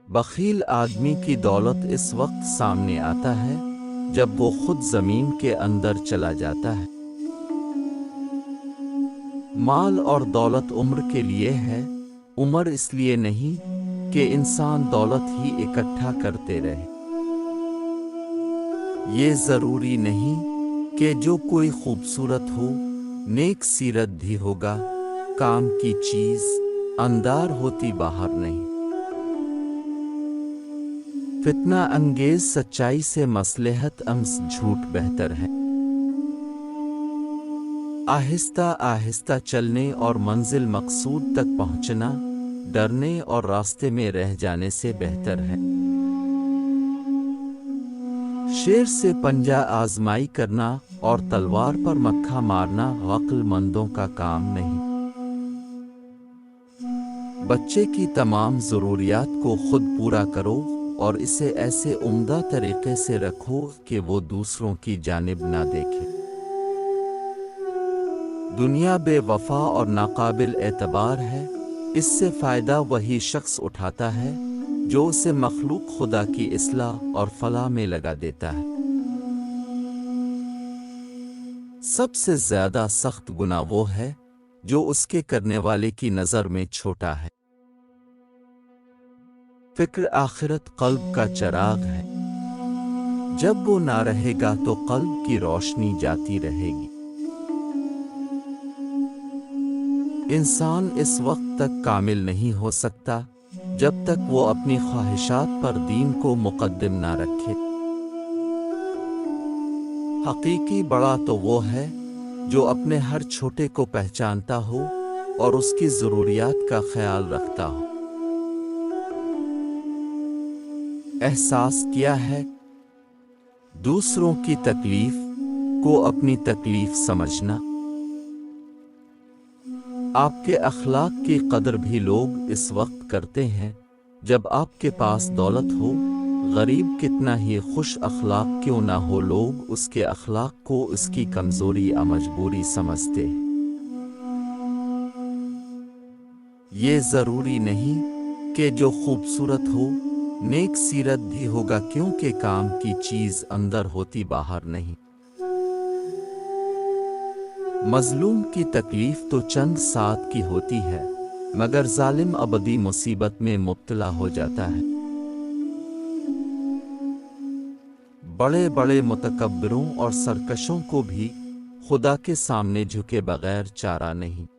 بخیل آدمی کی دولت اس وقت سامنے آتا ہے جب وہ خود زمین کے اندر چلا جاتا ہے۔ مال اور دولت عمر کے لیے ہے، عمر اس لیے نہیں کہ انسان دولت ہی اکٹھا کرتے رہے۔ یہ ضروری نہیں کہ جو کوئی خوبصورت ہو، نیک سیرت بھی ہوگا، کام کی چیز اندر ہوتی باہر نہیں۔ فتنہ انگیز سچائی سے مصلحت امس جھوٹ بہتر ہے۔ آہستہ آہستہ چلنے اور منزل مقصود تک پہنچنا ڈرنے اور راستے میں رہ جانے سے بہتر ہے۔ شیر سے پنجہ آزمائی کرنا اور تلوار پر مکہ مارنا عقل مندوں کا کام نہیں۔ بچے کی تمام ضروریات کو خود پورا کرو اور اسے ایسے عمدہ طریقے سے رکھو کہ وہ دوسروں کی جانب نہ دیکھے۔ دنیا بے وفا اور ناقابل اعتبار ہے، اس سے فائدہ وہی شخص اٹھاتا ہے جو اسے مخلوق خدا کی اصلاح اور فلاح میں لگا دیتا ہے۔ سب سے زیادہ سخت گناہ وہ ہے جو اس کے کرنے والے کی نظر میں چھوٹا ہے۔ فکر آخرت قلب کا چراغ ہے، جب وہ نہ رہے گا تو قلب کی روشنی جاتی رہے گی۔ انسان اس وقت تک کامل نہیں ہو سکتا جب تک وہ اپنی خواہشات پر دین کو مقدم نہ رکھے۔ حقیقی بڑا تو وہ ہے جو اپنے ہر چھوٹے کو پہچانتا ہو اور اس کی ضروریات کا خیال رکھتا ہو۔ احساس کیا ہے؟ دوسروں کی تکلیف کو اپنی تکلیف سمجھنا۔ آپ کے اخلاق کی قدر بھی لوگ اس وقت کرتے ہیں جب آپ کے پاس دولت ہو۔ غریب کتنا ہی خوش اخلاق کیوں نہ ہو، لوگ اس کے اخلاق کو اس کی کمزوری یا مجبوری سمجھتے ہیں۔ یہ ضروری نہیں کہ جو خوبصورت ہو، نیک سیرت بھی ہوگا، کیونکہ کام کی چیز اندر ہوتی باہر نہیں۔ مظلوم کی تکلیف تو چند ساتھ کی ہوتی ہے، مگر ظالم ابدی مصیبت میں مبتلا ہو جاتا ہے۔ بڑے بڑے متکبروں اور سرکشوں کو بھی خدا کے سامنے جھکے بغیر چارہ نہیں۔